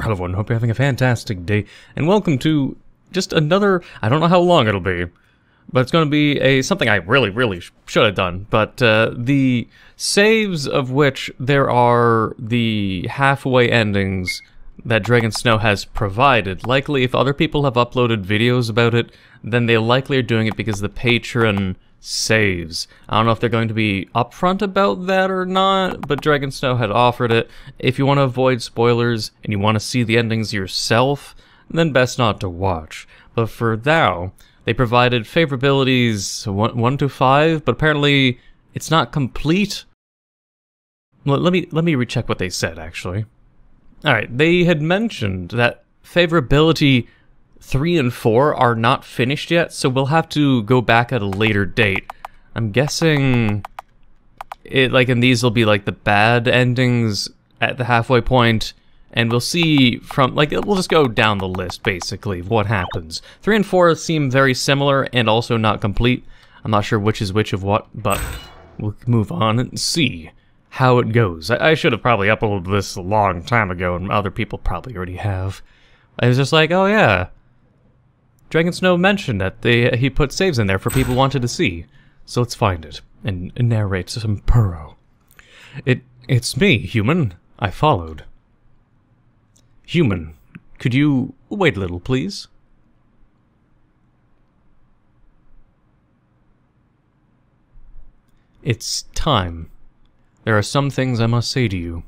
Hello everyone, hope you're having a fantastic day, and welcome to just another, I don't know how long it'll be, but it's going to be something I really should have done, but the saves of which there are the halfway endings that Dragon Snow has provided. Likely, if other people have uploaded videos about it, then they likely are doing it because the patron saves. I don't know if they're going to be upfront about that or not, but Dragon Snow had offered it. If you want to avoid spoilers and you want to see the endings yourself, then best not to watch. But for now, they provided favorabilities 1 to 5, but apparently it's not complete. Well, let me recheck what they said, actually. Alright, they had mentioned that favorability 3 and 4 are not finished yet, so we'll have to go back at a later date. I'm guessing it, like, in these will be like the bad endings at the halfway point, and we'll see from, like, we'll just go down the list, basically, of what happens. 3 and 4 seem very similar and also not complete. I'm not sure which is which of what, but we'll move on and see how it goes. I should have probably uploaded this a long time ago, and other people probably already have. I was just like, oh yeah, Dragon Snow mentioned that he put saves in there for people who wanted to see. So let's find it and narrate some purro. It's me, human. I followed. Human, could you wait a little, please? It's time. There are some things I must say to you.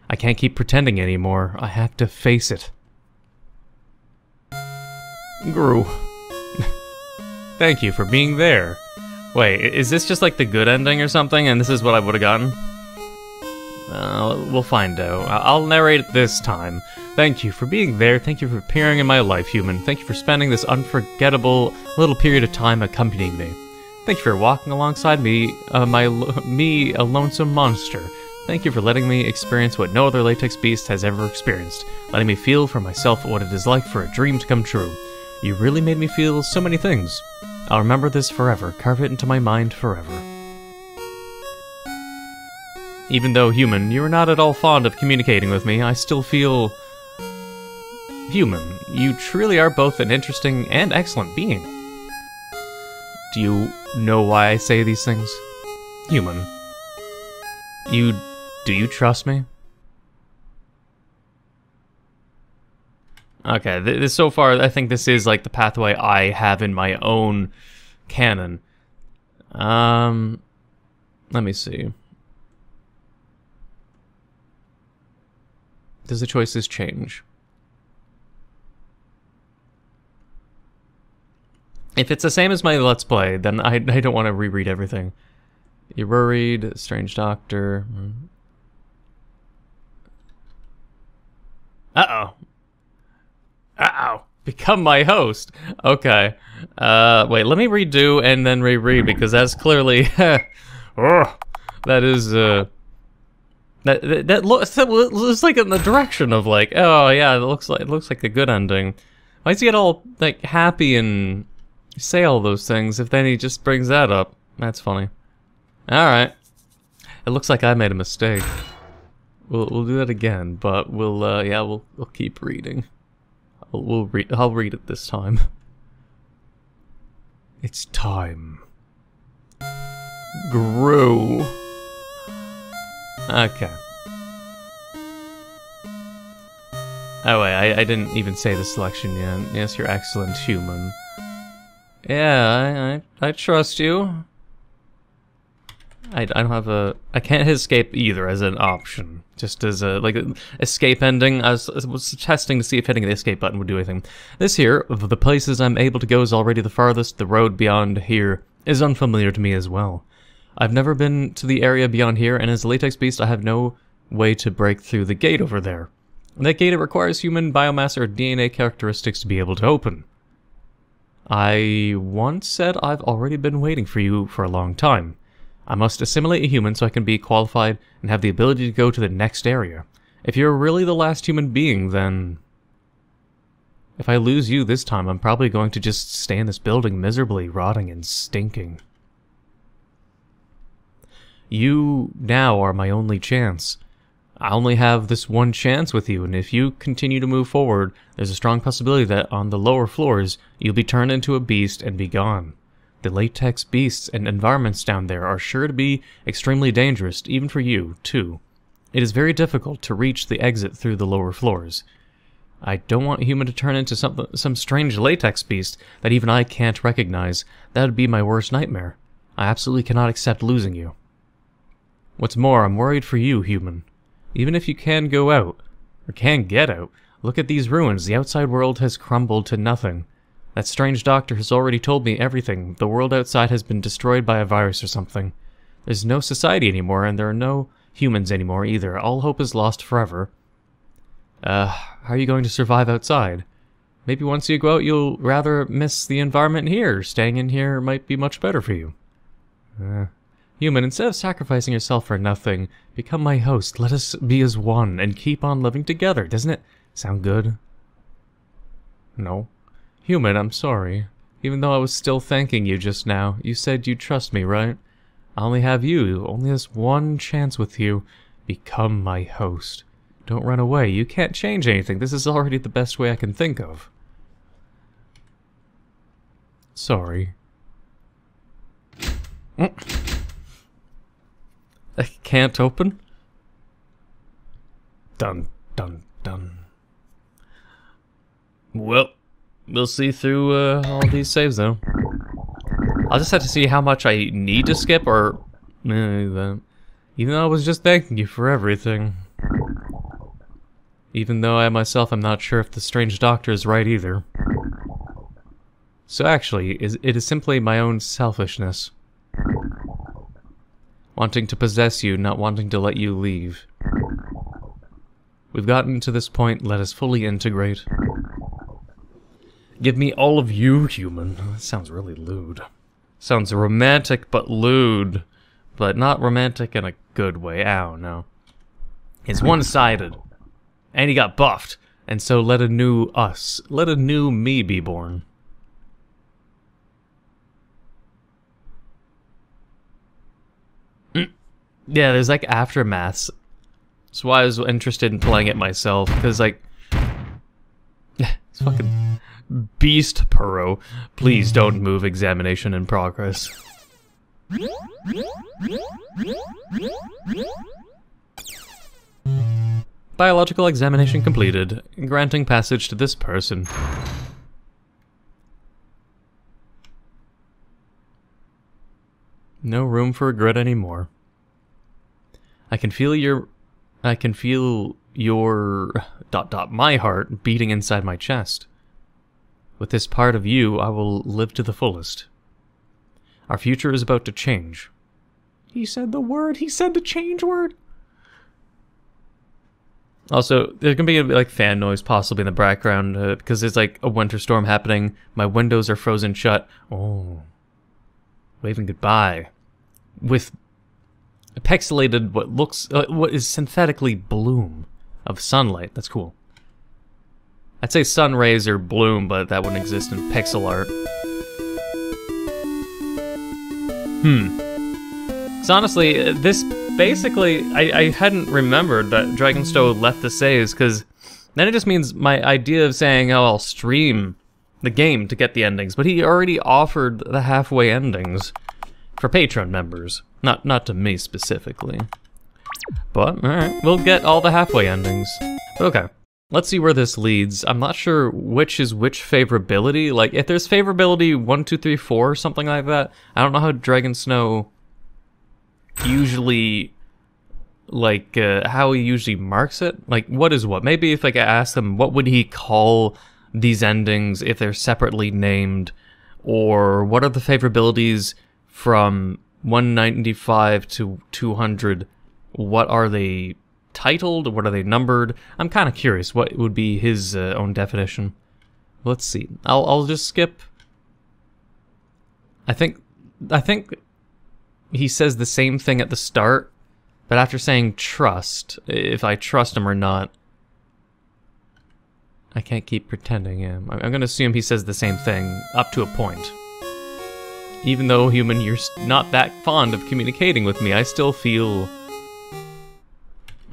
I can't keep pretending anymore. I have to face it. Gru. Thank you for being there. Wait, is this just like the good ending or something, and this is what I would have gotten? We'll find out. I'll narrate it this time. Thank you for being there. Thank you for appearing in my life, human. Thank you for spending this unforgettable little period of time accompanying me. Thank you for walking alongside me, a lonesome monster. Thank you for letting me experience what no other latex beast has ever experienced, letting me feel for myself what it is like for a dream to come true. You really made me feel so many things. I'll remember this forever, carve it into my mind forever. Even though, human, you are not at all fond of communicating with me, I still feel human. You truly are both an interesting and excellent being. Do you know why I say these things? Human. Do you trust me? Okay, this so far, I think this is like the pathway I have in my own canon. Let me see. Does the choices change? If it's the same as my Let's Play, then I don't want to reread everything. You're worried, strange doctor. Uh-oh. Uh-oh. Become my host. Okay. Wait, let me redo and then reread, because that's clearly... oh, that is, That looks like in the direction of, like, oh yeah, it looks like a good ending. Why does he get all, like, happy and say all those things if then he just brings that up? That's funny. Alright. It looks like I made a mistake. We'll do that again, but we'll keep reading. I'll read it this time. It's time. Gru. Okay. Oh wait, I didn't even say the selection yet. Yes, you're excellent, human. Yeah, I trust you. I don't have a... I can't hit escape either as an option. Just as a, like, escape ending. I was testing to see if hitting the escape button would do anything. This here, of the places I'm able to go, is already the farthest. The road beyond here is unfamiliar to me as well. I've never been to the area beyond here, and as a latex beast, I have no way to break through the gate over there. That gate, it requires human biomass or DNA characteristics to be able to open. I once said I've already been waiting for you for a long time. I must assimilate a human so I can be qualified and have the ability to go to the next area. If you're really the last human being, then... if I lose you this time, I'm probably going to just stay in this building miserably, rotting and stinking. You now are my only chance. I only have this one chance with you, and if you continue to move forward, there's a strong possibility that on the lower floors, you'll be turned into a beast and be gone. The latex beasts and environments down there are sure to be extremely dangerous, even for you, too. It is very difficult to reach the exit through the lower floors. I don't want a human to turn into some strange latex beast that even I can't recognize. That would be my worst nightmare. I absolutely cannot accept losing you. What's more, I'm worried for you, human. Even if you can go out, or can get out, look at these ruins. The outside world has crumbled to nothing. That strange doctor has already told me everything. The world outside has been destroyed by a virus or something. There's no society anymore, and there are no humans anymore either. All hope is lost forever. How are you going to survive outside? Maybe once you go out, you'll rather miss the environment here. Staying in here might be much better for you. Human, instead of sacrificing yourself for nothing, become my host. Let us be as one and keep on living together. Doesn't it sound good? No. Human, I'm sorry. Even though I was still thanking you just now, you said you'd trust me, right? I only have you, only this one chance with you. Become my host. Don't run away. You can't change anything. This is already the best way I can think of. Sorry. I can't open? Dun, dun, dun. Well, we'll see through all these saves, though. I'll just have to see how much I need to skip, or... even though I was just thanking you for everything. Even though I myself am not sure if the strange doctor is right either. So actually, it is simply my own selfishness. Wanting to possess you, not wanting to let you leave. We've gotten to this point, let us fully integrate. Give me all of you, human. That sounds really lewd. Sounds romantic, but lewd. But not romantic in a good way. Ow, no. It's one-sided. And he got buffed. And so let a new us, let a new me be born. Yeah, there's like aftermaths. That's why I was interested in playing it myself, because like... it's fucking... Beast Purro. Please don't move, examination in progress. Biological examination completed. Granting passage to this person. No room for regret anymore. I can feel your my heart beating inside my chest. With this part of you, I will live to the fullest. Our future is about to change. He said the word. He said the change word. Also, there's gonna be like fan noise possibly in the background because there's like a winter storm happening. My windows are frozen shut. Oh, waving goodbye with pixelated what is synthetically bloom of sunlight. That's cool. I'd say sun rays or bloom, but that wouldn't exist in pixel art. So honestly, this basically, I hadn't remembered that Dragonstone left the saves, because then it just means my idea of saying, oh, I'll stream the game to get the endings, but he already offered the halfway endings for Patreon members. Not to me specifically. But, alright, we'll get all the halfway endings. Okay. Let's see where this leads. I'm not sure which is which favorability. Like, if there's favorability 1, 2, 3, 4 or something like that, I don't know how Dragonsnow usually, like, how he usually marks it. Like, what is what? Maybe if, like, I ask him, what would he call these endings if they're separately named? Or what are the favorabilities from 195 to 200? What are they titled? What are they numbered? I'm kind of curious what would be his own definition. Let's see. I'll just skip. I think he says the same thing at the start, but after saying trust, if I trust him or not, I can't keep pretending him. I'm gonna assume he says the same thing up to a point. Even though, human, you're not that fond of communicating with me, I still feel...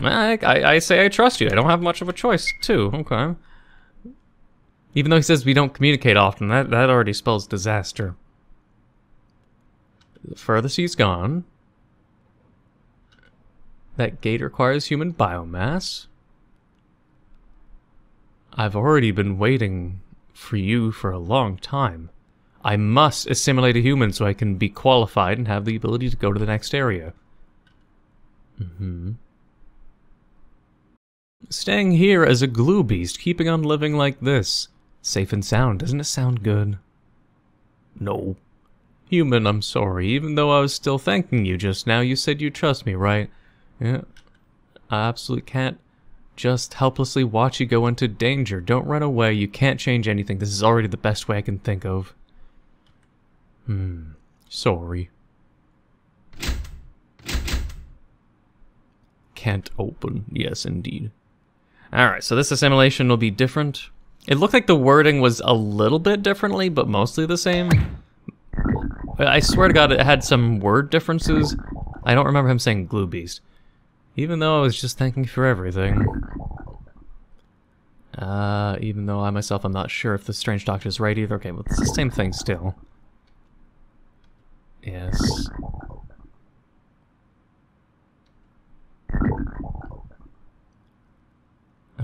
I say I trust you. I don't have much of a choice, too. Okay. Even though he says we don't communicate often, that already spells disaster. The furthest he's gone. That gate requires human biomass. I've already been waiting for you for a long time. I must assimilate a human so I can be qualified and have the ability to go to the next area. Staying here as a glue beast, keeping on living like this. Safe and sound, doesn't it sound good? No. Human, I'm sorry. Even though I was still thanking you just now, you said you trust me, right? Yeah. I absolutely can't just helplessly watch you go into danger. Don't run away. You can't change anything. This is already the best way I can think of. Sorry. Can't open. Yes, indeed. Alright, so this assimilation will be different. It looked like the wording was a little bit differently, but mostly the same. I swear to God, it had some word differences. I don't remember him saying glue beast. Even though I was just thanking for everything. Even though I myself am not sure if the strange doctor is right either. Okay, but it's the same thing still. Yes.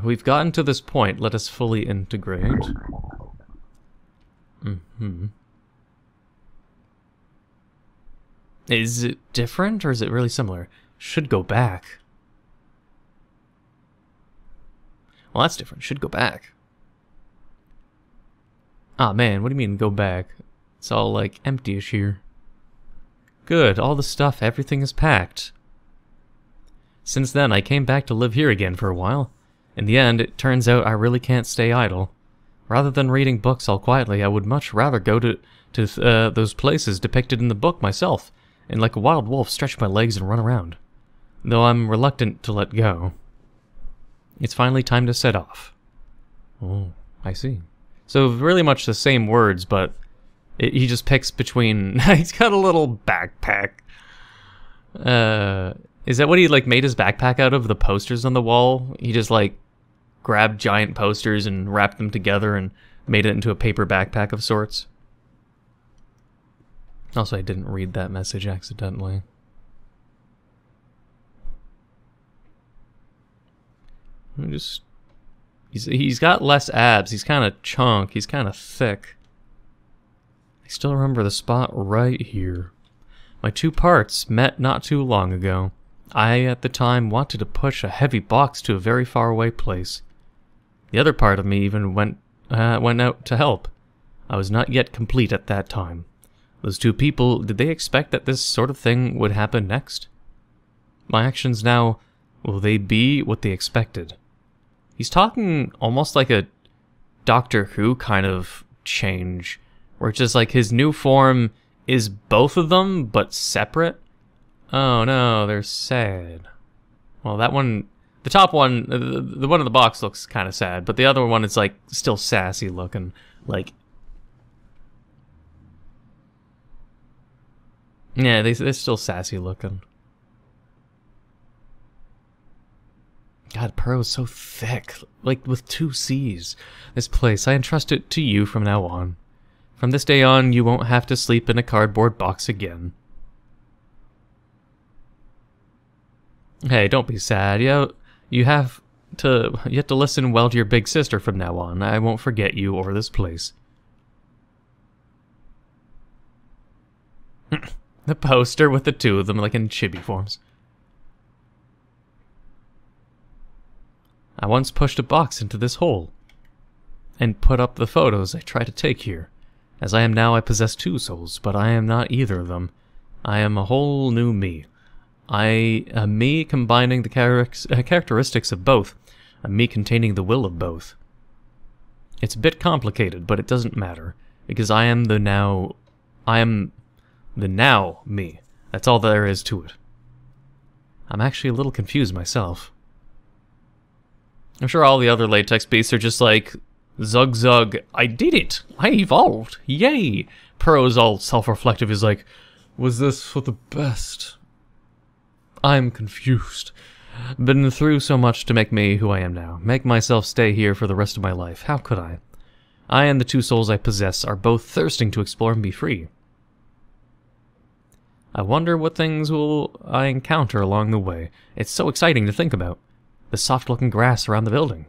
We've gotten to this point. Let us fully integrate. Is it different or is it really similar? Should go back. Well, that's different. Should go back. Ah, man, what do you mean go back? It's all, like, empty-ish here. Good, all the stuff, everything is packed. Since then, I came back to live here again for a while. In the end, it turns out I really can't stay idle. Rather than reading books all quietly, I would much rather go to those places depicted in the book myself, and like a wild wolf stretch my legs and run around. Though I'm reluctant to let go. It's finally time to set off. Oh, I see. So really much the same words, but he just picks between... He's got a little backpack. Is that what he like made his backpack out of? The posters on the wall? He just like grabbed giant posters and wrapped them together and made it into a paper backpack of sorts. Also, I didn't read that message accidentally. He's got less abs. He's kind of chunk. He's kind of thick. I still remember the spot right here. My two parts met not too long ago. I, at the time, wanted to push a heavy box to a very far away place. The other part of me even went out to help. I was not yet complete at that time. Those two people, did they expect that this sort of thing would happen next? My actions now, will they be what they expected? He's talking almost like a Doctor Who kind of change, where it's just like his new form is both of them, but separate. Oh no, they're sad. Well, that one, the top one, the one in the box looks kind of sad, but the other one is like still sassy looking, like... Yeah, they're still sassy looking. God, Pearl's so thick, like with 2 C's. This place, I entrust it to you from now on. From this day on, you won't have to sleep in a cardboard box again. Hey, don't be sad. You have to listen well to your big sister from now on. I won't forget you or this place. The poster with the 2 of them, like in chibi forms. I once pushed a box into this hole and put up the photos I try to take here. As I am now, I possess 2 souls, but I am not either of them. I am a whole new me. I am me combining the characteristics of both, a me containing the will of both. It's a bit complicated, but it doesn't matter, because I am the now me. That's all there is to it. I'm actually a little confused myself. I'm sure all the other latex beasts are just like, Zug Zug, I did it! I evolved! Yay! Pearl's all self-reflective is like, was this for the best? I'm confused. Been through so much to make me who I am now. Make myself stay here for the rest of my life. How could I? I and the two souls I possess are both thirsting to explore and be free. I wonder what things will I encounter along the way. It's so exciting to think about. The soft-looking grass around the building.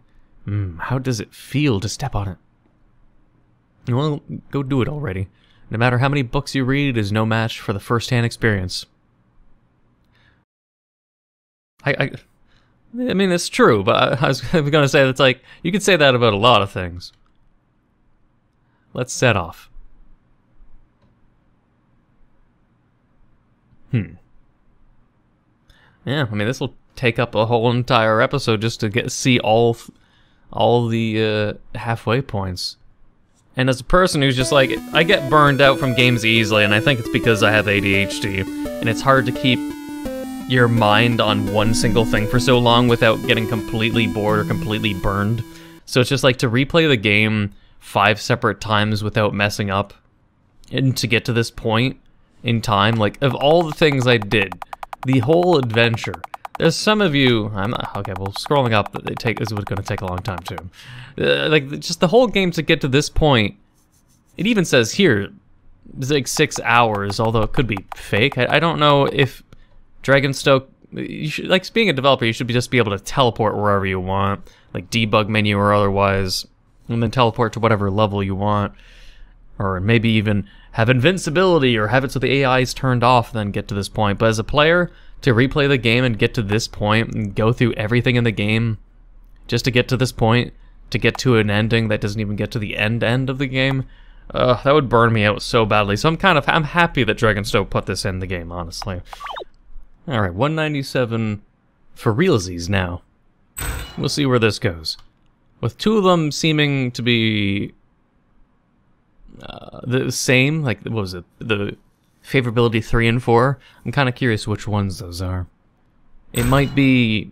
How does it feel to step on it? Well, go do it already. No matter how many books you read, it is no match for the first-hand experience. I mean, it's true, but I was going to say that's like, you could say that about a lot of things. Let's set off. Yeah, I mean, this will take up a whole entire episode just to see all the halfway points. And as a person who's just like, I get burned out from games easily, and I think it's because I have ADHD, and it's hard to keep your mind on one single thing for so long without getting completely bored or completely burned. So it's just like to replay the game 5 separate times without messing up, and to get to this point in time, like, of all the things I did, the whole adventure. There's some of you, I'm not, okay, well, scrolling up, is going to take a long time too. Like, just the whole game to get to this point, it even says here, it's like 6 hours, although it could be fake. I don't know if Dragonstoke, you should, like, being a developer, you should just be able to teleport wherever you want, like debug menu or otherwise, and then teleport to whatever level you want, or maybe even have invincibility, or have it so the AI is turned off, then get to this point. But as a player, to replay the game and get to this point, and go through everything in the game, just to get to this point, to get to an ending that doesn't even get to the end of the game, that would burn me out so badly. So I'm happy that Dragonstoke put this in the game, honestly. Alright, 197 for realsies now. We'll see where this goes. With 2 of them seeming to be the same, like, what was it? The favorability 3 and 4. I'm kind of curious which ones those are. It might be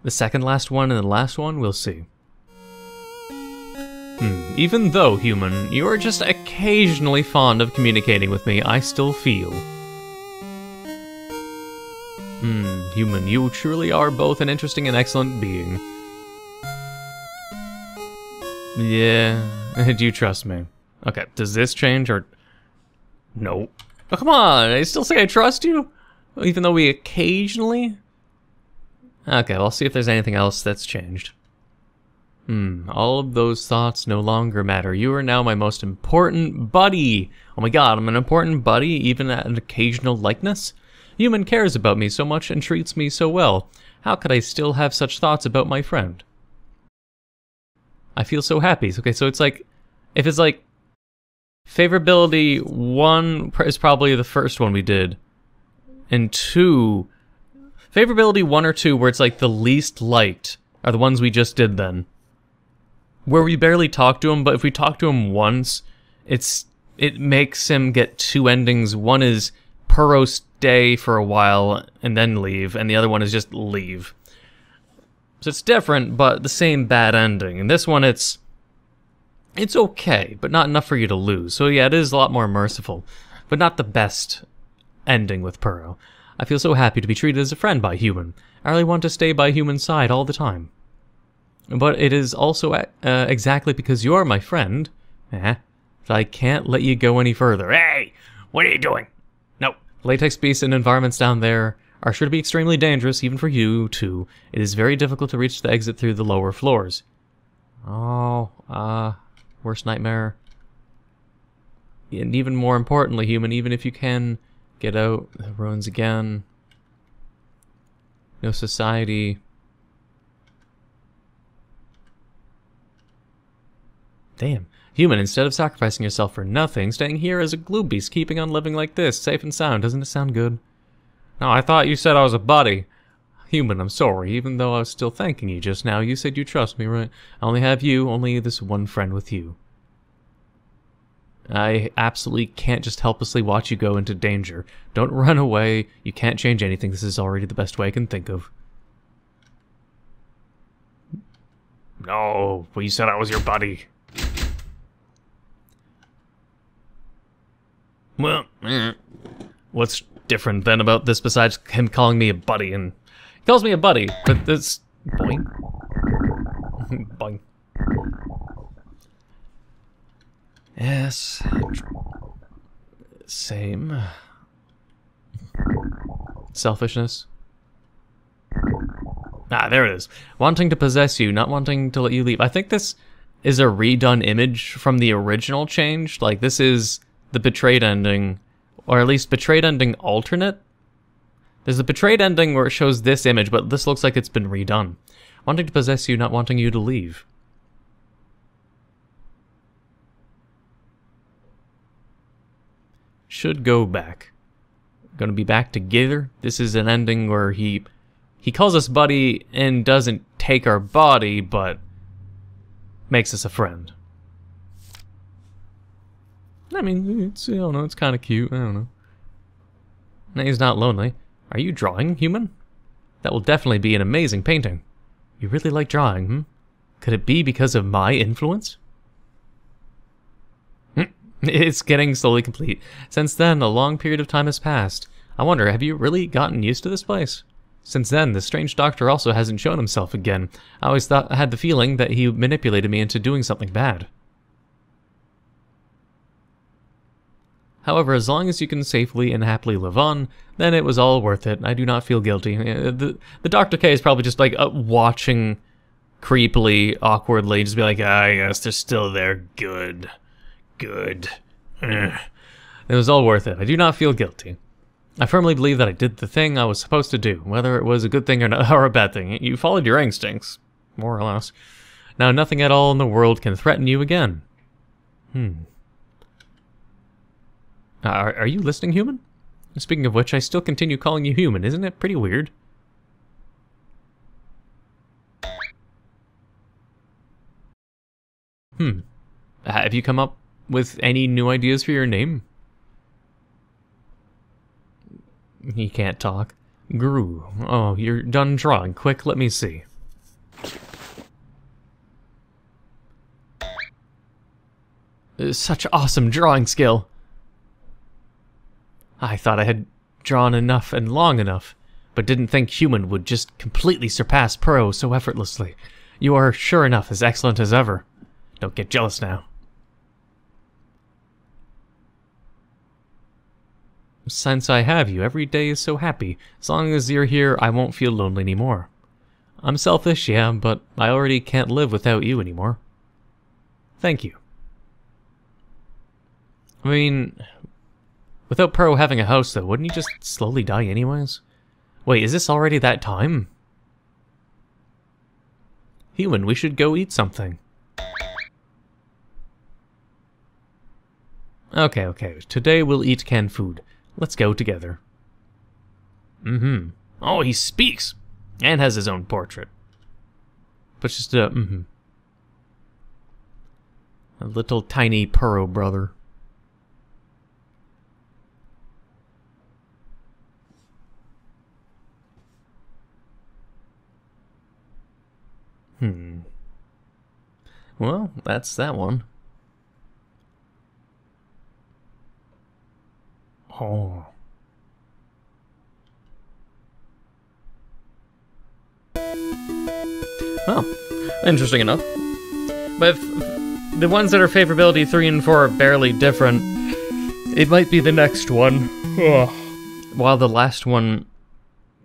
the second last one and the last one. We'll see. Even though, human, you are just occasionally fond of communicating with me, I still feel. Human, you truly are both an interesting and excellent being. Yeah, do you trust me? Okay, does this change or... No. Oh, come on, I still say I trust you? Even though we occasionally... Okay, well, I'll see if there's anything else that's changed. All of those thoughts no longer matter. You are now my most important buddy. Oh my god, I'm an important buddy, even at an occasional likeness? Human cares about me so much and treats me so well. How could I still have such thoughts about my friend? I feel so happy. Okay, so it's like, if it's like, favorability 1 is probably the first one we did, and 2, favorability 1 or 2 where it's like the least liked are the ones we just did then. Where we barely talk to him, but if we talk to him once, it makes him get 2 endings. One is Puro stay for a while and then leave, and the other one is just leave. So it's different, but the same bad ending. And this one, it's okay, but not enough for you to lose. So yeah, it is a lot more merciful, but not the best ending with Puro. I feel so happy to be treated as a friend by Human. I really want to stay by Human's side all the time. But it is also exactly because you're my friend, that I can't let you go any further. Hey, what are you doing? No. Latex beasts and environments down there are sure to be extremely dangerous, even for you, too. It is very difficult to reach the exit through the lower floors. Oh, worst nightmare. And even more importantly, Human, even if you can get out, the ruins again. No society. Damn. Human, instead of sacrificing yourself for nothing, staying here as a glue beast, keeping on living like this, safe and sound, doesn't it sound good? No, I thought you said I was a buddy. Human, I'm sorry, even though I was still thanking you just now, you said you trust me, right? I only have you, only this one friend with you. I absolutely can't just helplessly watch you go into danger. Don't run away, you can't change anything, this is already the best way I can think of. No, well, you said I was your buddy. Well, what's different then about this besides him calling me a buddy and Calls me a buddy, but this... Boing. Boing. Yes. Same. Selfishness. Ah, there it is. Wanting to possess you, not wanting to let you leave. I think this is a redone image from the original change. Like, this is the betrayed ending, or at least betrayed ending alternate. There's a betrayed ending where it shows this image, but this looks like it's been redone. Wanting to possess you, not wanting you to leave. Should go back. Gonna be back together. This is an ending where he calls us buddy and doesn't take our body, but makes us a friend. I mean, it's, I don't know, it's kind of cute. I don't know. No, he's not lonely. Are you drawing, human? That will definitely be an amazing painting. You really like drawing, hmm? Could it be because of my influence? It's getting slowly complete. Since then, a long period of time has passed. I wonder, have you really gotten used to this place? Since then, the strange doctor also hasn't shown himself again. I always had the feeling that he manipulated me into doing something bad. However, as long as you can safely and happily live on, then it was all worth it. I do not feel guilty. The Dr. K is probably just like watching creepily, awkwardly, just be like, ah, yes, they're still there. Good. Good. It was all worth it. I do not feel guilty. I firmly believe that I did the thing I was supposed to do, whether it was a good thing or, not, or a bad thing. You followed your instincts, more or less. Now nothing at all in the world can threaten you again. Are you listening, human? Speaking of which, I still continue calling you human. Isn't it pretty weird? Have you come up with any new ideas for your name? He can't talk. Gru. Oh, you're done drawing. Quick, let me see. Such awesome drawing skill. I thought I had drawn enough and long enough, but didn't think human would just completely surpass Pro so effortlessly. You are sure enough as excellent as ever. Don't get jealous now. Since I have you, every day is so happy. As long as you're here, I won't feel lonely anymore. I'm selfish, yeah, but I already can't live without you anymore. Thank you. I mean, without Pro having a house, though, wouldn't he just slowly die anyways? Wait, is this already that time? Human, we should go eat something. Okay. Today we'll eat canned food. Let's go together. Oh, he speaks! And has his own portrait. But just a little tiny Purro brother. Well, that's that one. Oh. Well, interesting enough. But if the ones that are favorability 3 and 4 are barely different, it might be the next one. Ugh. While the last one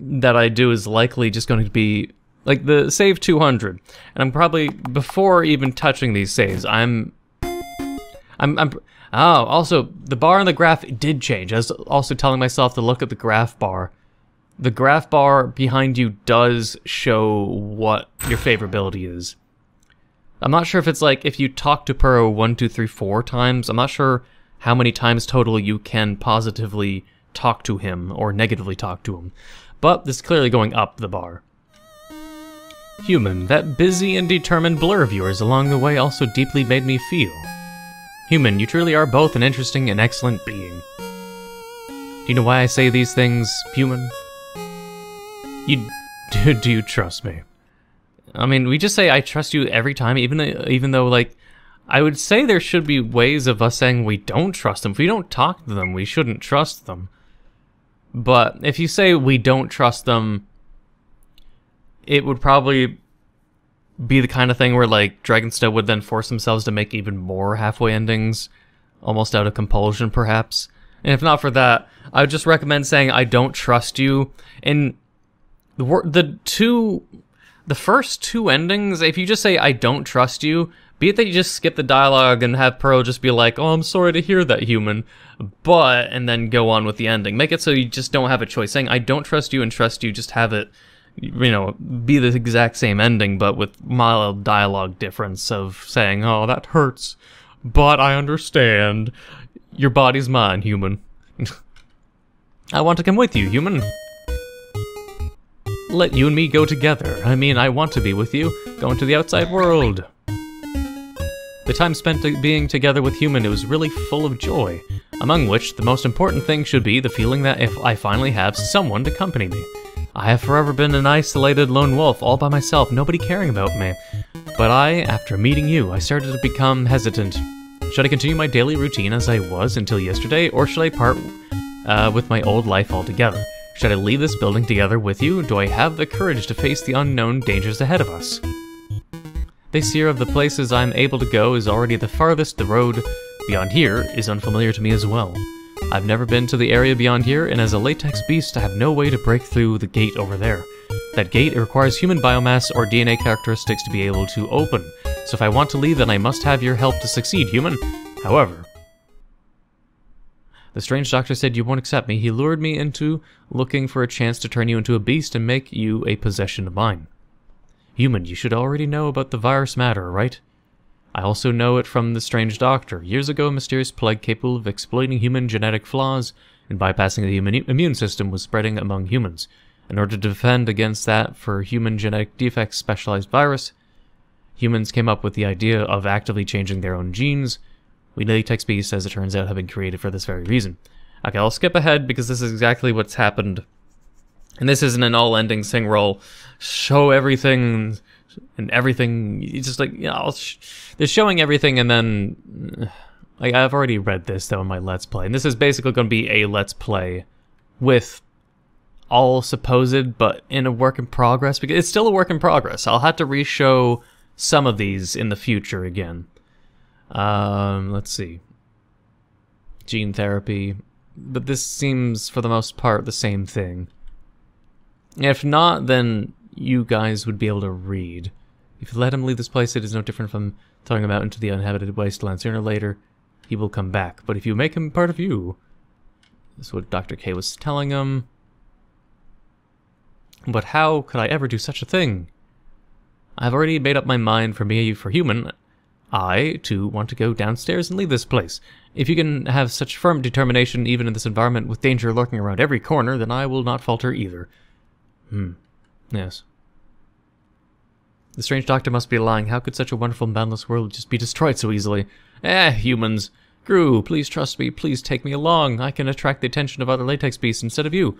that I do is likely just going to be like the save 200. And I'm probably, before even touching these saves, oh, also, the bar on the graph did change. I was also telling myself to look at the graph bar. The graph bar behind you does show what your favorability is. I'm not sure if it's like, if you talk to Purro 1, 2, 3, 4 times, I'm not sure how many times total you can positively talk to him or negatively talk to him. But this is clearly going up the bar. Human, that busy and determined blur of yours along the way also deeply made me feel. Human, you truly are both an interesting and excellent being. Do you know why I say these things, human? Do you trust me? I mean, we just say I trust you every time, even though, like, I would say there should be ways of us saying we don't trust them. If we don't talk to them, we shouldn't trust them. But if you say we don't trust them it would probably be the kind of thing where, like, Dragonstone would then force themselves to make even more halfway endings, almost out of compulsion, perhaps. And if not for that, I would just recommend saying, I don't trust you. And the first two endings, if you just say, I don't trust you, be it that you just skip the dialogue and have Pearl just be like, oh, I'm sorry to hear that, human, but, and then go on with the ending. Make it so you just don't have a choice. Saying, I don't trust you and trust you, just have it, you know, be the exact same ending, but with mild dialogue difference of saying, oh, that hurts, but I understand. Your body's mine, human. I want to come with you, human. Let you and me go together. I mean, I want to be with you. Go into the outside world. The time spent being together with human, it was really full of joy. Among which, the most important thing should be the feeling that if I finally have someone to accompany me. I have forever been an isolated lone wolf, all by myself, nobody caring about me. But after meeting you, I started to become hesitant. Should I continue my daily routine as I was until yesterday, or should I part with my old life altogether? Should I leave this building together with you? Do I have the courage to face the unknown dangers ahead of us? This year of the places I'm able to go is already the farthest. The road beyond here is unfamiliar to me as well. I've never been to the area beyond here, and as a latex beast, I have no way to break through the gate over there. That gate, it requires human biomass or DNA characteristics to be able to open. So if I want to leave, then I must have your help to succeed, human. However, the strange doctor said you won't accept me. He lured me into looking for a chance to turn you into a beast and make you a possession of mine. Human, you should already know about the virus matter, right? I also know it from the strange doctor. Years ago, a mysterious plague capable of exploiting human genetic flaws and bypassing the human immune system was spreading among humans. In order to defend against that for human genetic defects specialized virus, humans came up with the idea of actively changing their own genes. We latex beasts, as it turns out, have been created for this very reason. Okay, I'll skip ahead because this is exactly what's happened. And this isn't an all-ending thing where I'll show everything and everything. It's just like, you know, they're showing everything and then... Like, I've already read this, though, in my Let's Play. And this is basically going to be a Let's Play with all supposed, but in a work in progress. Because it's still a work in progress. I'll have to re-show some of these in the future again. Let's see. Gene therapy. But this seems, for the most part, the same thing. If not, then you guys would be able to read. If you let him leave this place, it is no different from throwing him out into the uninhabited wasteland. Sooner or later, he will come back. But if you make him part of you... This is what Dr. K was telling him. But how could I ever do such a thing? I've already made up my mind for me, for human. I, too, want to go downstairs and leave this place. If you can have such firm determination even in this environment with danger lurking around every corner, then I will not falter either. Yes. The strange doctor must be lying. How could such a wonderful and boundless world just be destroyed so easily? Humans. Gru, please trust me. Please take me along. I can attract the attention of other latex beasts instead of you.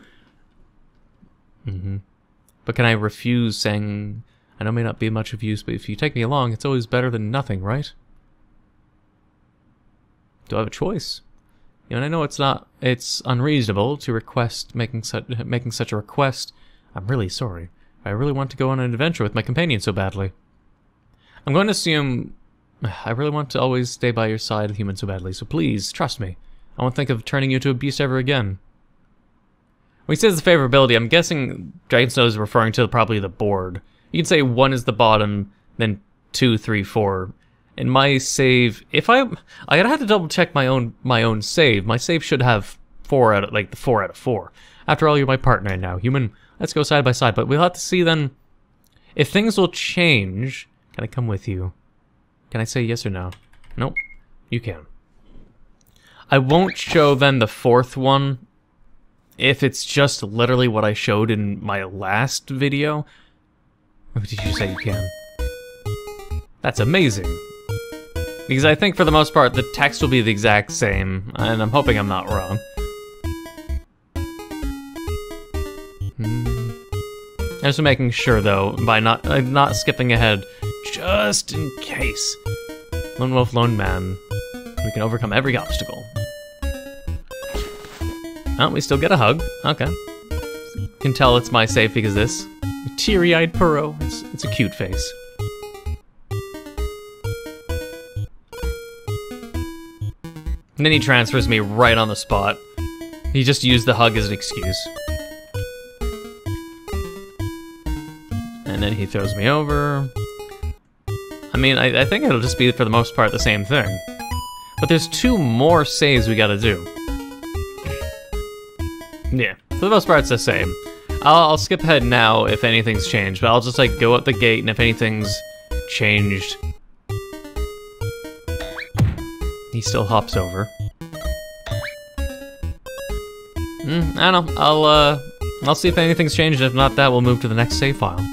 But can I refuse saying... I know it may not be much of use, but if you take me along, it's always better than nothing, right? Do I have a choice? You know, and I know it's unreasonable to request making such a request. I'm really sorry. I really want to go on an adventure with my companion so badly. I'm going to assume I really want to always stay by your side, human, so badly, so please, trust me. I won't think of turning you into a beast ever again. When he says the favorability, I'm guessing Dragonstone is referring to probably the board. You can say 1 is the bottom, then 2, 3, 4. In my save, I gotta have to double check my own save. My save should have 4 out of, like, the 4 out of 4. After all, you're my partner now, human. Let's go side by side, but we'll have to see then if things will change. Can I come with you? Can I say yes or no? Nope. You can. I won't show then the 4th one if it's just literally what I showed in my last video. What did you say you can? That's amazing. Because I think for the most part the text will be the exact same, and I'm hoping I'm not wrong. I'm just making sure though, by not skipping ahead, just in case. Lone wolf, lone man. We can overcome every obstacle. Oh, we still get a hug. Okay. Can tell it's my save because this. Teary-eyed Purro. It's a cute face. And then he transfers me right on the spot. He just used the hug as an excuse. And then he throws me over. I mean, I think it'll just be, for the most part, the same thing. But there's 2 more saves we gotta do. Yeah, for the most part, it's the same. I'll skip ahead now if anything's changed, but I'll just, like, go out the gate, and if anything's changed... He still hops over. I don't know. I'll see if anything's changed. If not that, we'll move to the next save file.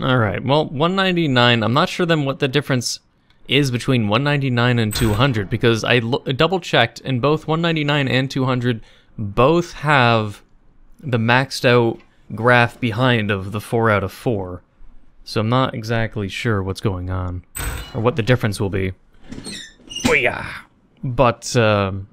Alright, well, 199, I'm not sure then what the difference is between 199 and 200, because I double-checked, and both 199 and 200 both have the maxed out graph behind of the 4 out of 4. So I'm not exactly sure what's going on, or what the difference will be. Oh yeah. But, I'll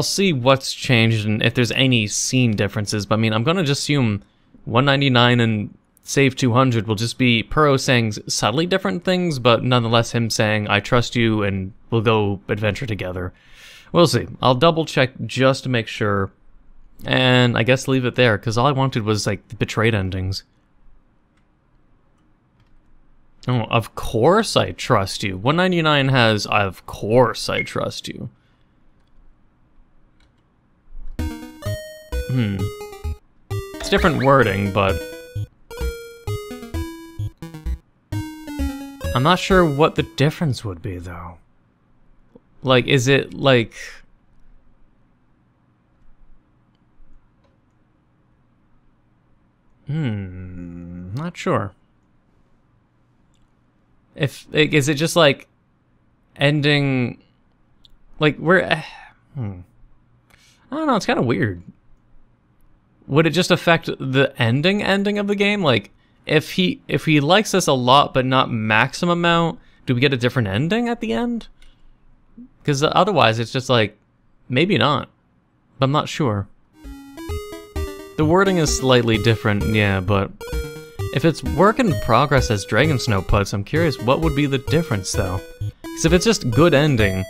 see what's changed and if there's any scene differences, but I mean, I'm gonna just assume 199 and save 200 will just be Purro saying subtly different things, but nonetheless him saying, I trust you and we'll go adventure together. We'll see. I'll double check just to make sure, and I guess leave it there, because all I wanted was, like, the betrayed endings. Oh, of course I trust you. 199 has, of course I trust you. It's different wording, but... I'm not sure what the difference would be, though. Like, is it, like... Not sure. If, like, is it just, like, ending... Like, we're... I don't know, it's kind of weird. Would it just affect the ending of the game? Like, if he likes us a lot but not maximum amount, do we get a different ending at the end? Because otherwise it's just like, maybe not. But I'm not sure. The wording is slightly different, yeah, but... If it's work in progress as Dragon Snow puts, I'm curious what would be the difference, though. Because if it's just good ending,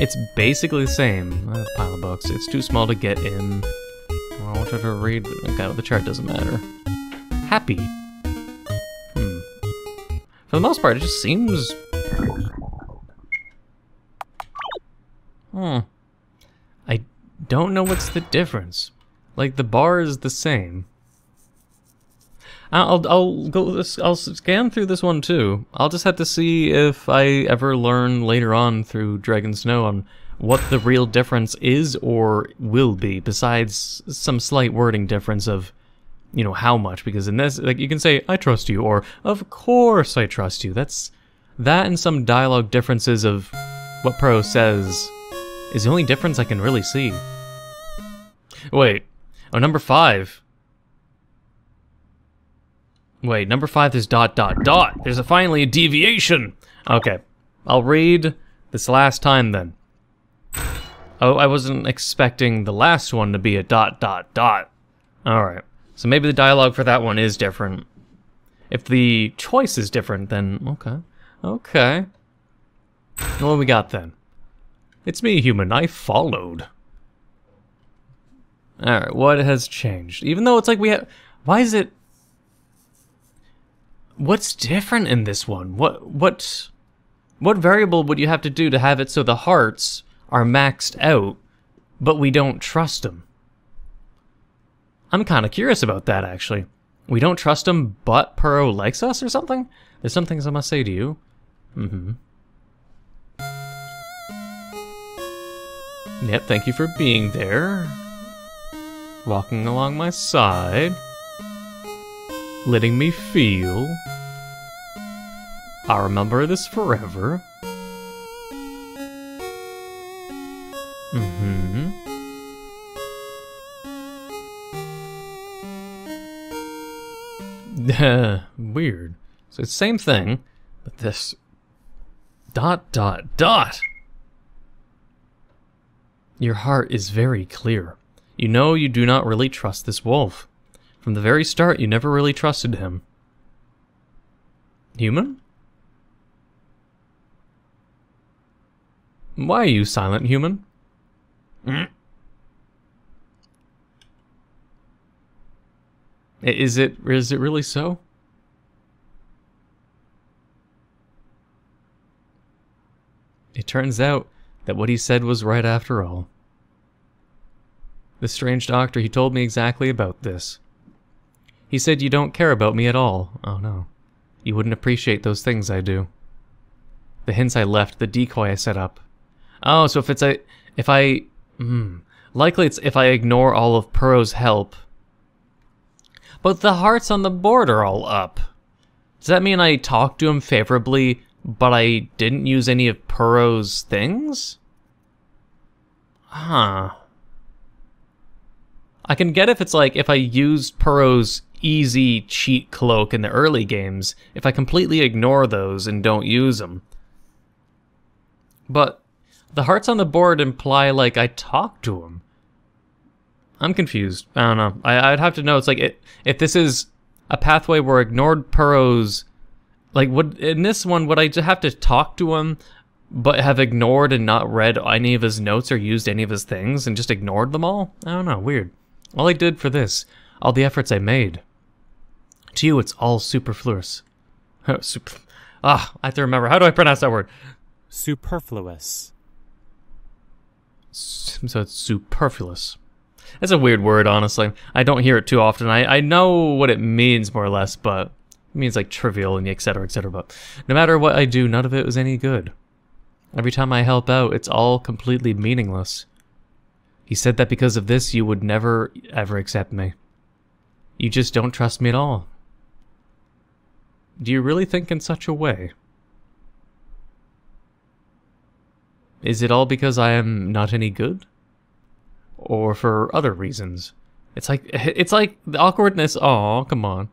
it's basically the same. Pile of books. It's too small to get in. I wanted to read. Okay, the chart doesn't matter. Happy. For the most part, it just seems... I don't know what's the difference. Like, the bar is the same. I'll scan through this one too. I'll just have to see if I ever learn later on through Dragon Snow on what the real difference is or will be, besides some slight wording difference of, you know, how much. Because in this, like, you can say, I trust you, or of course I trust you. That and some dialogue differences of what Purro says is the only difference I can really see. Wait. Oh, number 5. Wait, number 5 is ... There's finally a deviation! Okay, I'll read this last time then. Oh, I wasn't expecting the last one to be a ... Alright, so maybe the dialogue for that one is different. If the choice is different, then okay. Okay. What do we got then? It's me, human. I followed. Alright, what has changed? Even though it's like we have... Why is it... What's different in this one? What variable would you have to do to have it so the hearts are maxed out, but we don't trust them? I'm kind of curious about that, actually. We don't trust him, but Purro likes us or something? There's some things I must say to you. Yep, thank you for being there. Walking along my side. Letting me feel. I'll remember this forever. Weird. So it's the same thing, but this... ... Your heart is very clear. You know you do not really trust this wolf. From the very start, you never really trusted him. Human? Why are you silent, human? Is it really so? It turns out that what he said was right after all. The strange doctor, he told me exactly about this. He said you don't care about me at all. Oh no. You wouldn't appreciate those things I do. The hints I left, the decoy I set up. Oh, so likely it's if I ignore all of Puro's help. But the hearts on the board are all up. Does that mean I talked to him favorably, but I didn't use any of Puro's things? Huh. I can get if it's like if I used Puro's easy cheat cloak in the early games, if I completely ignore those and don't use them. But the hearts on the board imply like I talked to him. I'm confused. I don't know. I'd have to know. It's like if this is a pathway where I ignored Puro's, like in this one would I just have to talk to him, but have ignored and not read any of his notes or used any of his things and just ignored them all? I don't know. Weird. All I did for this, all the efforts I made. To you, it's all superfluous. I have to remember. How do I pronounce that word? Superfluous. So it's superfluous. That's a weird word, honestly. I don't hear it too often. I know what it means, more or less, but it means like trivial and etc, etc. But no matter what I do, none of it was any good. Every time I help out, it's all completely meaningless. He said that because of this, you would never, ever accept me. You just don't trust me at all. Do you really think in such a way? Is it all because I am not any good? Or for other reasons? It's like the awkwardness. Aw, come on.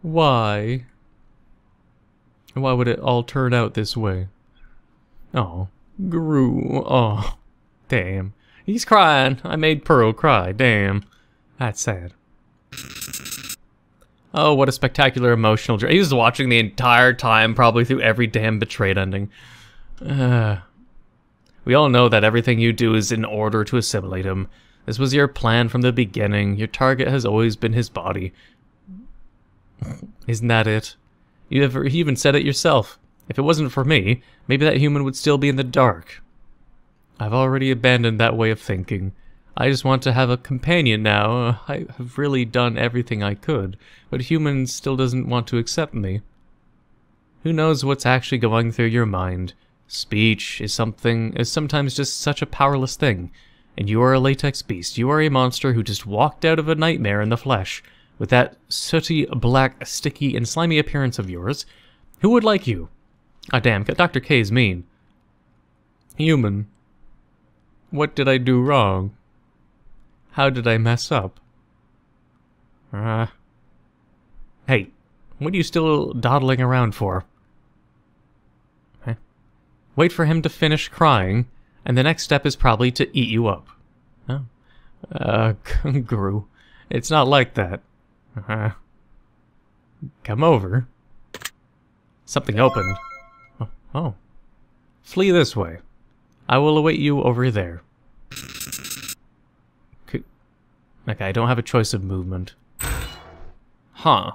Why? Why would it all turn out this way? Oh, Gru. Oh, damn. He's crying. I made Puro cry. Damn. That's sad. Oh, what a spectacular emotional journey. He was watching the entire time, probably through every damn betrayed ending. We all know that everything you do is in order to assimilate him. This was your plan from the beginning. Your target has always been his body. Isn't that it? You even said it yourself. If it wasn't for me, maybe that human would still be in the dark. I've already abandoned that way of thinking. I just want to have a companion now. I have really done everything I could, but human still doesn't want to accept me. Who knows what's actually going through your mind? Speech is sometimes just such a powerless thing. And you are a latex beast. You are a monster who just walked out of a nightmare in the flesh. With that sooty, black, sticky, and slimy appearance of yours. Who would like you? Ah, damn, Dr. K's mean. Human. What did I do wrong? How did I mess up? Hey, what are you still dawdling around for? Huh? Wait for him to finish crying, and the next step is probably to eat you up. Huh? Guru, it's not like that. Come over. Something opened. Oh. Flee this way. I will await you over there. Okay, I don't have a choice of movement. Huh.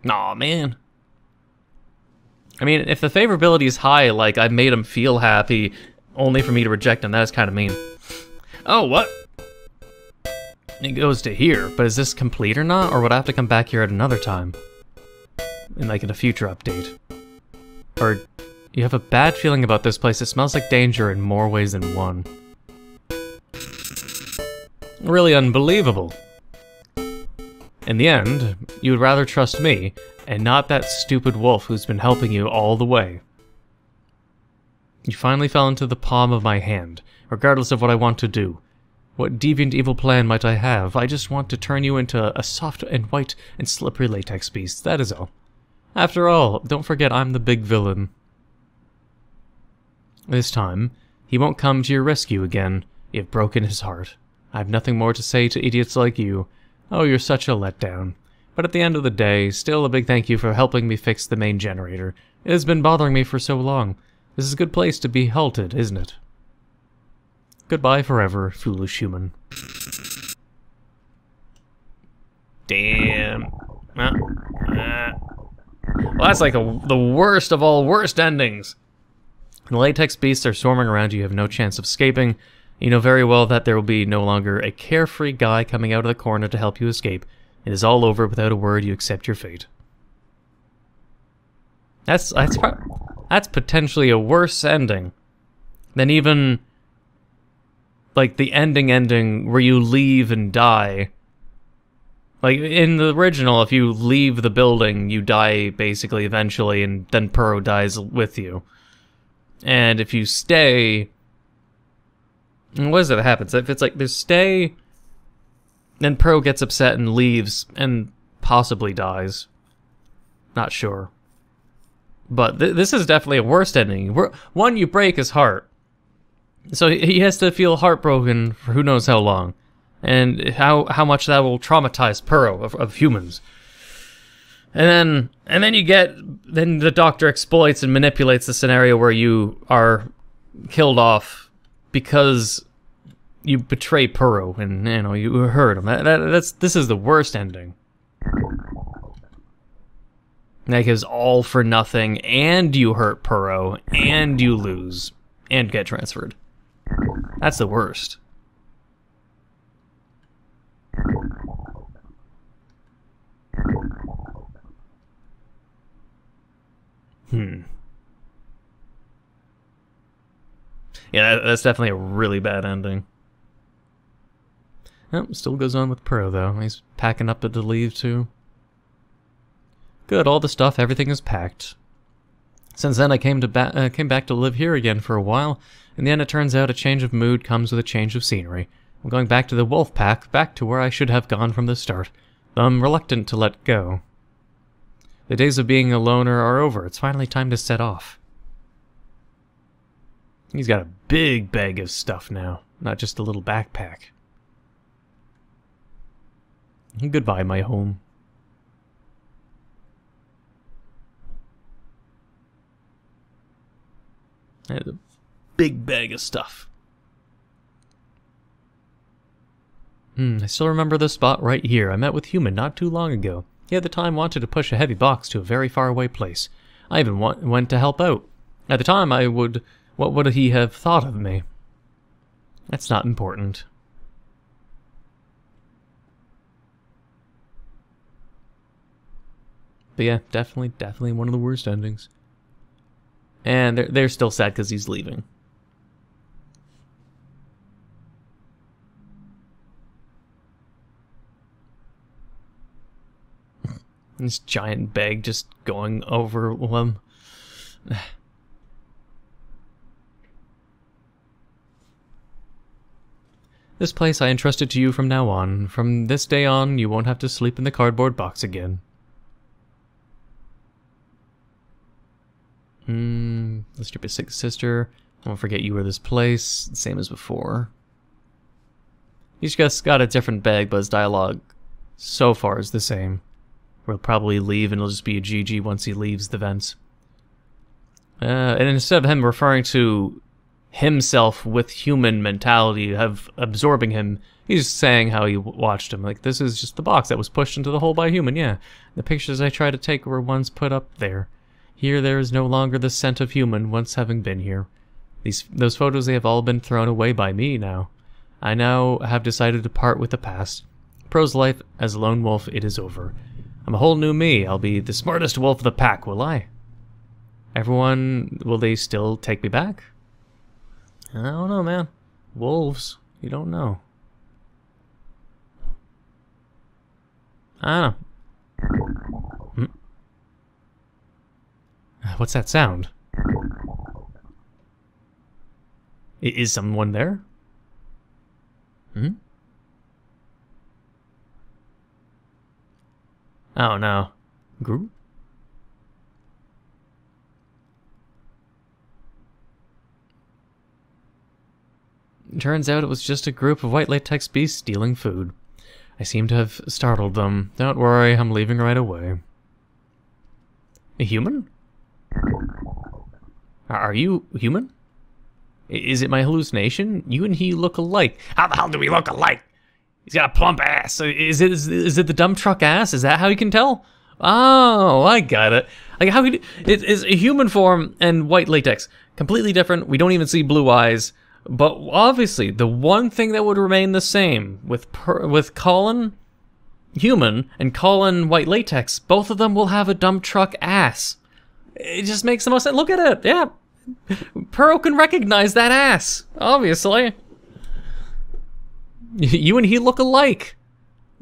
Aw, man. I mean, if the favorability is high, like I made him feel happy, only for me to reject him, that is kind of mean. Oh, what? It goes to here, but is this complete or not, or would I have to come back here at another time? In a future update. Or, you have a bad feeling about this place, it smells like danger in more ways than one. Really unbelievable. In the end, you would rather trust me, and not that stupid wolf who's been helping you all the way. You finally fell into the palm of my hand, regardless of what I want to do. What deviant evil plan might I have? I just want to turn you into a soft and white and slippery latex beast, that is all. After all, don't forget I'm the big villain. This time, he won't come to your rescue again. You've broken his heart. I have nothing more to say to idiots like you. Oh, you're such a letdown. But at the end of the day, still a big thank you for helping me fix the main generator. It has been bothering me for so long. This is a good place to be halted, isn't it? Goodbye forever, foolish human. Damn. Well, that's like the worst of all worst endings. The latex beasts are swarming around you. You have no chance of escaping. You know very well that there will be no longer a carefree guy coming out of the corner to help you escape. It is all over without a word. You accept your fate. That's potentially a worse ending than even like the ending where you leave and die. Like in the original, if you leave the building, you die basically eventually, and then Puro dies with you. And if you stay, what is it that happens? If it's like there's stay, then Puro gets upset and leaves and possibly dies. Not sure. But this is definitely a worse ending. One, you break his heart. So he has to feel heartbroken for who knows how long. And how much that will traumatize Puro of humans. And then the doctor exploits and manipulates the scenario where you are killed off because you betray Puro and you hurt him. This is the worst ending. That gives all for nothing, and you hurt Puro, and you lose, and get transferred. That's the worst. Yeah, that's definitely a really bad ending. Oh, still goes on with Puro, though. He's packing up to leave, too. Good, all the stuff, everything is packed. Since then, I came back to live here again for a while. In the end, it turns out a change of mood comes with a change of scenery. I'm going back to the wolf pack, back to where I should have gone from the start. Though I'm reluctant to let go. The days of being a loner are over. It's finally time to set off. He's got a big bag of stuff now, not just a little backpack. Goodbye, my home. There's a big bag of stuff. I still remember this spot right here. I met with Human not too long ago. He at the time wanted to push a heavy box to a very far away place. I even went to help out. At the time, what would he have thought of me? That's not important. But yeah, definitely one of the worst endings. And they're still sad because he's leaving. This giant bag just going over them. This place I entrusted to you from now on. From this day on, you won't have to sleep in the cardboard box again. The stupid sick sister. I won't forget you were this place. Same as before. He's just got a different bag, but his dialogue so far is the same. We'll probably leave and it'll just be a GG once he leaves the vents. And instead of him referring to himself with human mentality of absorbing him, he's saying how he watched him. Like, this is just the box that was pushed into the hole by a human, yeah. The pictures I tried to take were once put up there. Here there is no longer the scent of human once having been here. Those photos, they have all been thrown away by me now. I now have decided to part with the past. Pro's life as a lone wolf, it is over. I'm a whole new me. I'll be the smartest wolf of the pack, will I? Everyone, will they still take me back? I don't know, man. Wolves, you don't know. I don't know. What's that sound? Is someone there? Oh no. Group? Turns out it was just a group of white latex beasts stealing food. I seem to have startled them. Don't worry, I'm leaving right away. A human? Are you human? Is it my hallucination? You and he look alike. How the hell do we look alike? He's got a plump ass. Is it the dump truck ass? Is that how you can tell? Oh, I got it. Like how it is a human form and white latex. Completely different. We don't even see blue eyes. But obviously, the one thing that would remain the same with Colin human and Colin white latex, both of them will have a dump truck ass. It just makes the most sense. Look at it. Yeah. Pearl can recognize that ass, obviously. You and he look alike.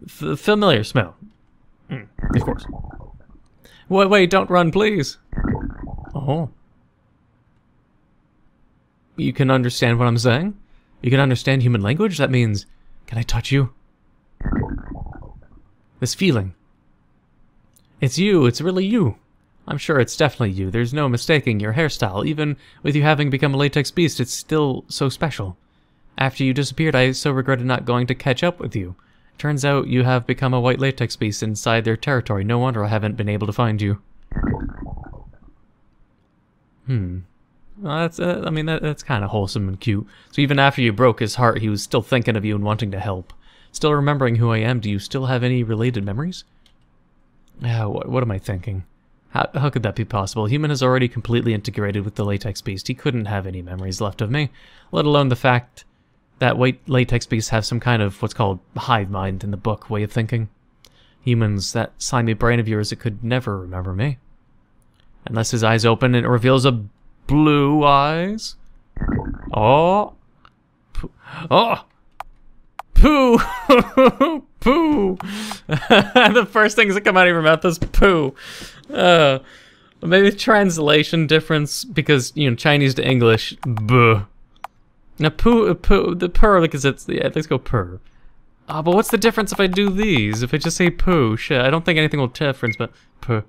Familiar smell. Of course. Wait, don't run, please. Oh. You can understand what I'm saying? You can understand human language? That means, can I touch you? This feeling. It's you, it's really you. I'm sure it's definitely you. There's no mistaking your hairstyle. Even with you having become a latex beast, it's still so special. After you disappeared, I so regretted not going to catch up with you. Turns out you have become a white latex beast inside their territory. No wonder I haven't been able to find you. Well, that's, I mean, that's kind of wholesome and cute. So even after you broke his heart, he was still thinking of you and wanting to help. Still remembering who I am, do you still have any related memories? What am I thinking? How could that be possible? Human is already completely integrated with the latex beast. He couldn't have any memories left of me, let alone the fact that white latex beasts have some kind of what's called hive mind in the book way of thinking. Humans, that slimy brain of yours, it could never remember me. Unless his eyes open and it reveals a blue eyes. Oh. Oh. Poo. Poo. The first things that come out of your mouth is poo. Maybe translation difference because, you know, Chinese to English. Buh. Now poo, the purr, because it's, yeah, let's go purr. But what's the difference if I do these? If I just say poo? Shit, I don't think anything will difference, but purr.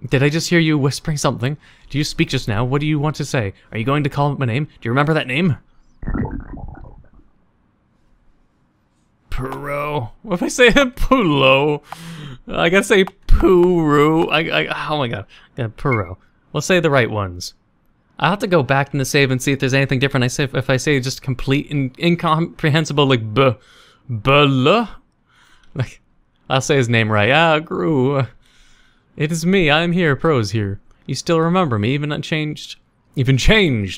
Did I just hear you whispering something? Do you speak just now? What do you want to say? Are you going to call my name? Do you remember that name? Puro. What if I say Pulo? I gotta say Puru. Oh my god. Yeah, Puro. We'll say the right ones. I'll have to go back in the save and see if there's anything different. If I say just complete and incomprehensible, like Bula. Like, I'll say his name right. Gru. It is me. I'm here. Pro's here. You still remember me, even changed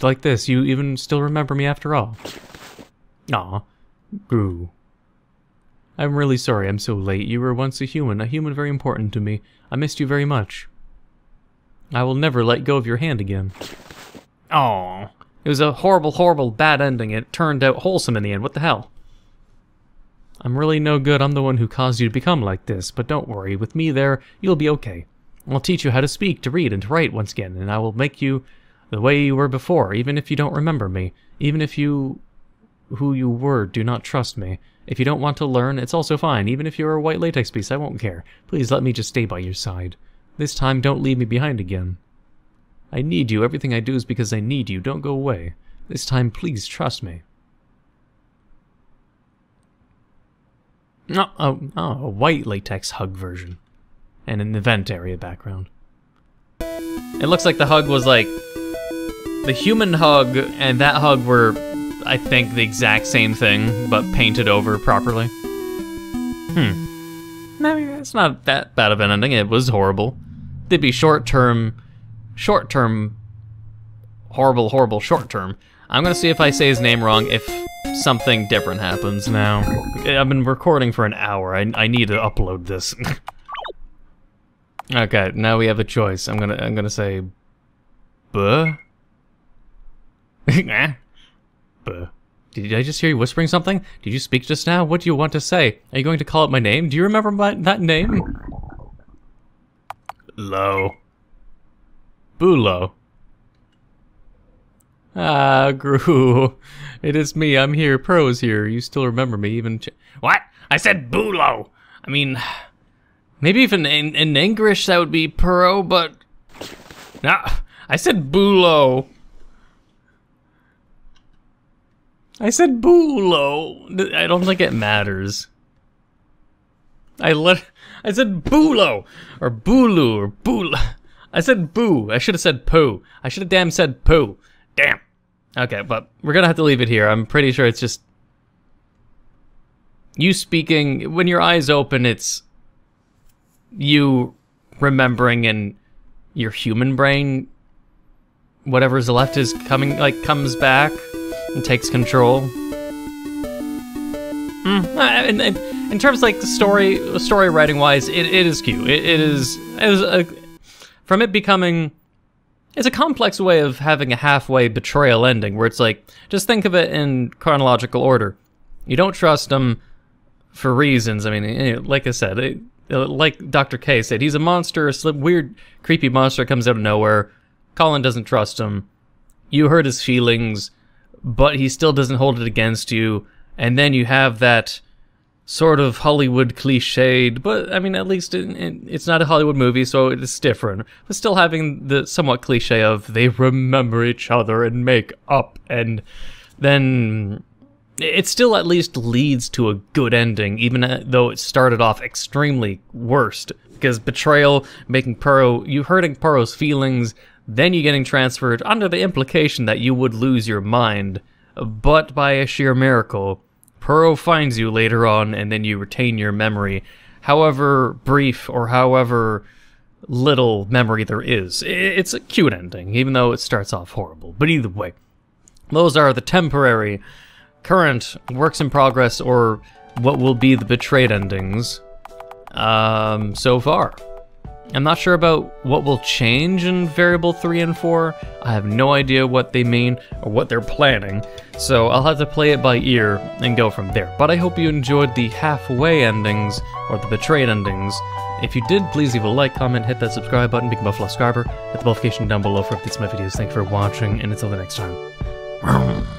like this. You even still remember me after all. Aw, Gru. I'm really sorry I'm so late. You were once a human very important to me. I missed you very much. I will never let go of your hand again. Aw, it was a horrible, horrible, bad ending. It turned out wholesome in the end. What the hell? I'm really no good. I'm the one who caused you to become like this. But don't worry, with me there, you'll be okay. I'll teach you how to speak, to read, and to write once again, and I will make you the way you were before, even if you don't remember me. Even if you, who you were, do not trust me. If you don't want to learn, it's also fine. Even if you're a white latex beast, I won't care. Please let me just stay by your side. This time, don't leave me behind again. I need you. Everything I do is because I need you. Don't go away. This time, please trust me. Oh, a white latex hug version. And an event area background. It looks like the hug was like... The human hug and that hug were, I think, the exact same thing, but painted over properly. Maybe it's not that bad of an ending. It was horrible. It'd be short-term, horrible, short-term. I'm gonna see if I say his name wrong, if something different happens now. I've been recording for an hour. I need to upload this. Okay, now we have a choice. I'm gonna say, buh. Buh. Did I just hear you whispering something? Did you speak just now? What do you want to say? Are you going to call it my name? Do you remember that name? Low. Bulo. Gru. It is me. I'm here. Pro's here. You still remember me, even... What? I said Bulo. I mean... Maybe even in English that would be Pro, but... No, I said Bulo. I said Bulo. I don't think it matters. I said Bulo or Bulu or Bula. I said boo. I should have said poo. I should have damn said poo. Damn. Okay, but we're gonna have to leave it here. I'm pretty sure it's just you speaking. When your eyes open, it's you remembering in your human brain. Whatever's left is comes back and takes control. In terms of, like, the story writing wise, it is cute. From it becoming, it's a complex way of having a halfway betrayal ending, where it's like, just think of it in chronological order. You don't trust him for reasons. I mean, like I said, like Dr. K said, he's a monster, a weird, creepy monster comes out of nowhere. Colin doesn't trust him. You hurt his feelings, but he still doesn't hold it against you. And then you have that sort of Hollywood cliched, but I mean, at least it's not a Hollywood movie, so it's different. But still having the somewhat cliche of they remember each other and make up, and then it still at least leads to a good ending, even though it started off extremely worst. Because betrayal, making you hurting Pearl's feelings, then you getting transferred under the implication that you would lose your mind, but by a sheer miracle, Pearl finds you later on, and then you retain your memory, however brief or however little memory there is. It's a cute ending, even though it starts off horrible. But either way, those are the temporary, current, works in progress, or what will be the betrayed endings so far. I'm not sure about what will change in variable 3 and 4. I have no idea what they mean or what they're planning, so I'll have to play it by ear and go from there. But I hope you enjoyed the halfway endings, or the betrayed endings. If you did, please leave a like, comment, hit that subscribe button, become a subscriber, hit the notification down below for updates on my videos. Thank you for watching, and until the next time.